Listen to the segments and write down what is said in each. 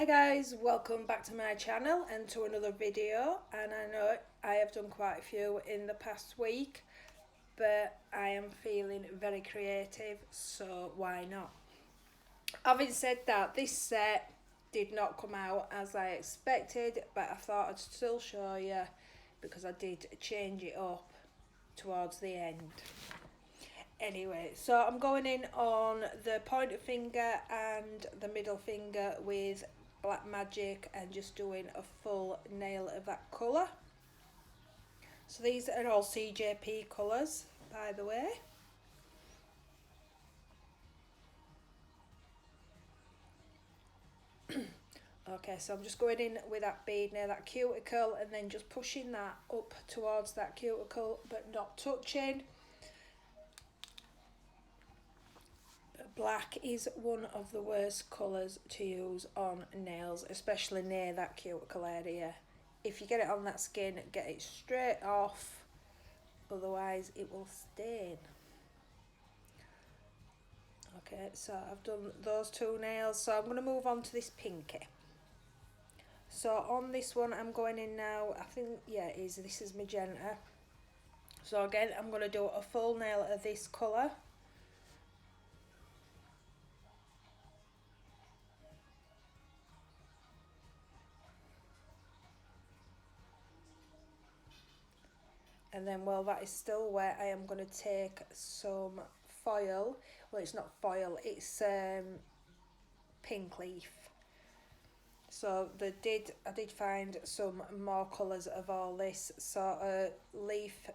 Guys, welcome back to my channel and to another video. And I know I have done quite a few in the past week, but I am feeling very creative, so why not? Having said that, this set did not come out as I expected, but I thought I'd still show you because I did change it up towards the end. Anyway, so I'm going in on the pointer finger and the middle finger with Black Magic and just doing a full nail of that colour. So these are all CJP colours, by the way. Okay, so I'm just going in with that bead near that cuticle and then just pushing that up towards that cuticle but not touching. Black is one of the worst colours to use on nails, especially near that cuticle area. If you get it on that skin, get it straight off, otherwise it will stain. Okay, so I've done those two nails, so I'm going to move on to this pinky. So on this one I'm going in now, I think, yeah, this is Magenta. So again, I'm going to do a full nail of this colour. And then while that is still wet, I am going to take some foil. Well, it's not foil, it's pink leaf. So I did find some more colours of all this sort of leaf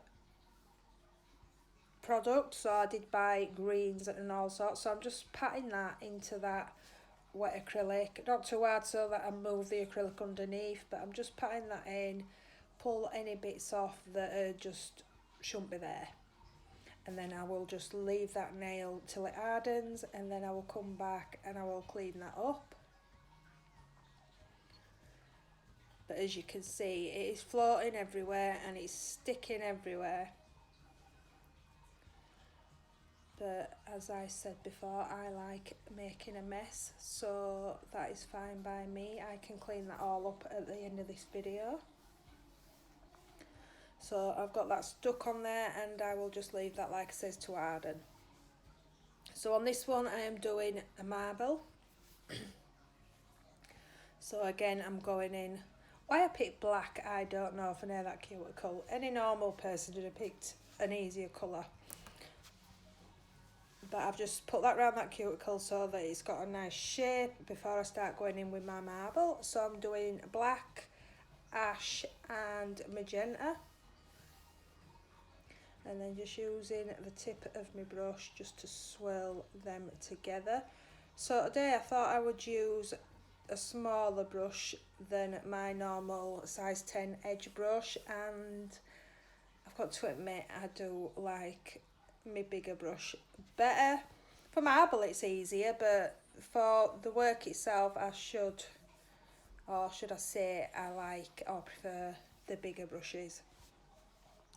product. So I did buy greens and all sorts. So I'm just patting that into that wet acrylic. Not too hard so that I move the acrylic underneath, but I'm just patting that in. Pull any bits off that just shouldn't be there, and then I will just leave that nail till it hardens, and then I will come back and I will clean that up. But as you can see, it is floating everywhere and it's sticking everywhere. But as I said before, I like making a mess, so that is fine by me. I can clean that all up at the end of this video. So I've got that stuck on there and I will just leave that, like it says, to harden. So on this one I am doing a marble. So again, I'm going in. Why I picked black, I don't know, for near that cuticle. Any normal person would have picked an easier colour. But I've just put that around that cuticle so that it's got a nice shape before I start going in with my marble. So I'm doing black, ash and magenta. And then just using the tip of my brush just to swirl them together. So today I thought I would use a smaller brush than my normal size 10 edge brush, and I've got to admit I do like my bigger brush better. For marble it's easier, but for the work itself I should I say I like or prefer the bigger brushes.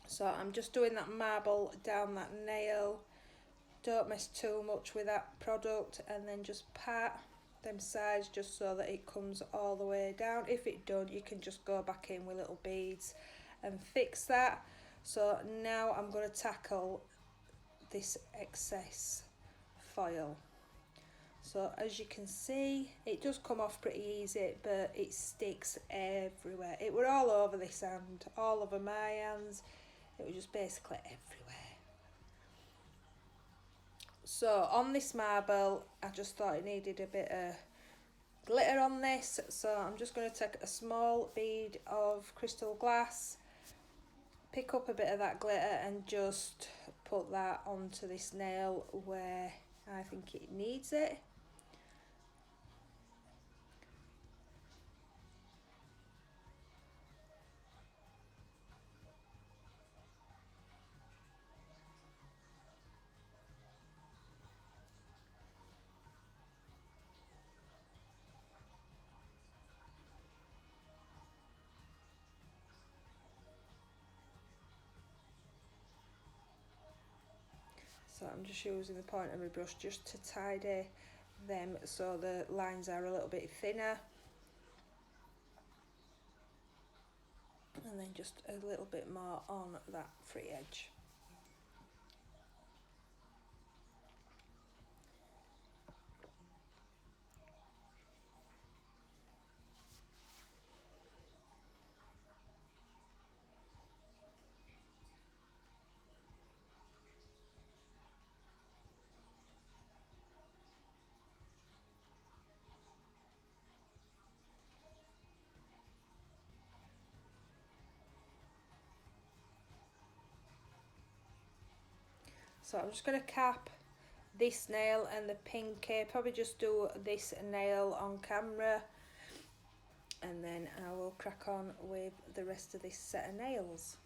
So I'm just doing that marble down that nail. Don't mess too much with that product, and then just pat them sides just so that it comes all the way down. If it don't, you can just go back in with little beads and fix that. So now I'm going to tackle this excess foil. So as you can see, it does come off pretty easy, but it sticks everywhere. It were all over this hand, all over my hands. It was just basically everywhere. So on this marble, I just thought it needed a bit of glitter on this. So I'm just going to take a small bead of crystal glass, pick up a bit of that glitter and just put that onto this nail where I think it needs it. So I'm just using the point of my brush just to tidy them so the lines are a little bit thinner. and then just a little bit more on that free edge. So I'm just going to cap this nail and the pinky, probably just do this nail on camera, and then I will crack on with the rest of this set of nails.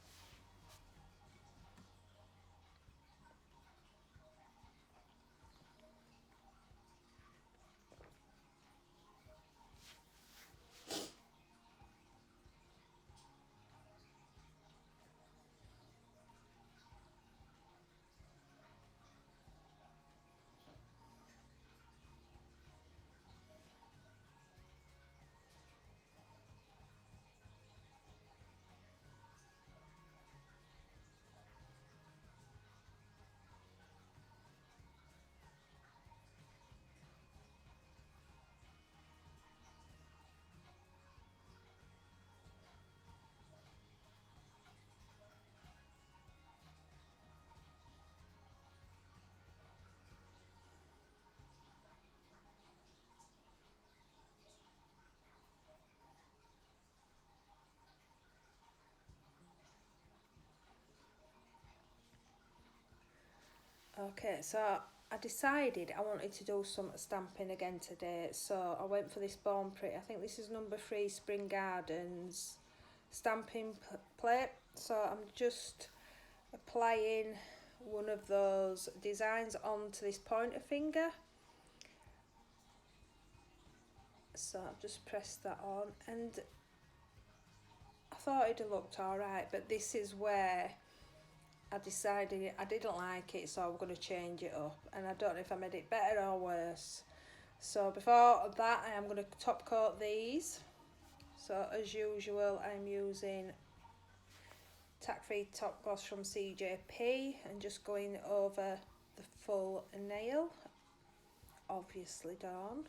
Okay, so I decided I wanted to do some stamping again today, so I went for this Born Pretty. I think this is number 3 Spring Gardens stamping plate. So I'm just applying one of those designs onto this pointer finger. So I've just pressed that on, and I thought it looked alright, but this is where I decided I didn't like it, so I'm going to change it up, and I don't know if I made it better or worse. So before that, I am going to top coat these. So as usual, I'm using tack free top gloss from CJP and just going over the full nail, obviously done.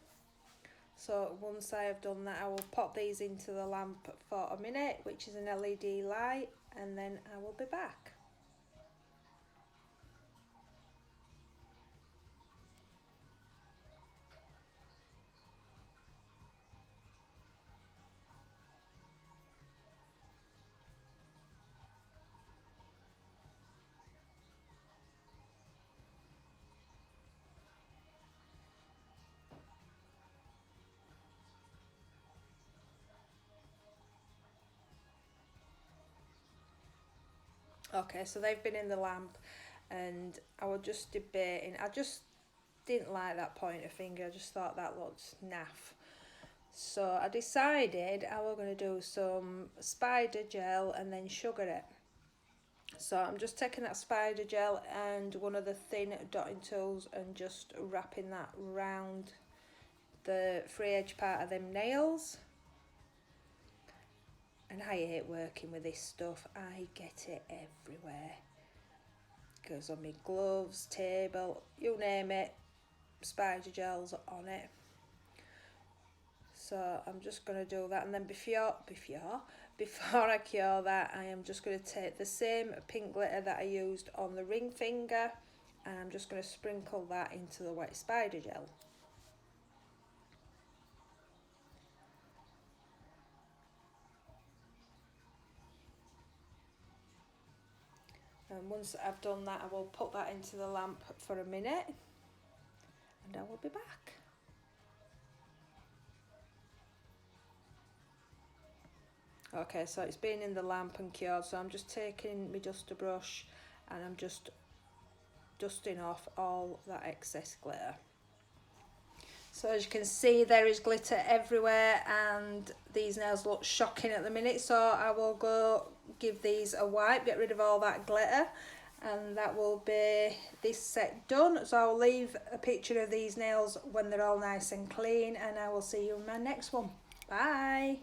So once I have done that, I will pop these into the lamp for a minute, which is an LED light, and then I will be back. Okay, so they've been in the lamp, and I was just debating. I just didn't like that pointer finger. I just thought that looked naff. So I decided I was going to do some spider gel and then sugar it. So I'm just taking that spider gel and one of the thin dotting tools and just wrapping that round the free edge part of them nails. And I hate working with this stuff. I get it everywhere. Goes on my gloves, table, you name it, spider gel's on it. So I'm just going to do that, and then before I cure that, I am just going to take the same pink glitter that I used on the ring finger, and I'm just going to sprinkle that into the wet spider gel. And once I've done that, I will put that into the lamp for a minute, and I will be back. Okay, so it's been in the lamp and cured, so I'm just taking my duster brush and I'm just dusting off all that excess glitter. So as you can see, there is glitter everywhere, and these nails look shocking at the minute, so I will go give these a wipe, get rid of all that glitter, and that will be this set done. So I'll leave a picture of these nails when they're all nice and clean, and I will see you in my next one. Bye.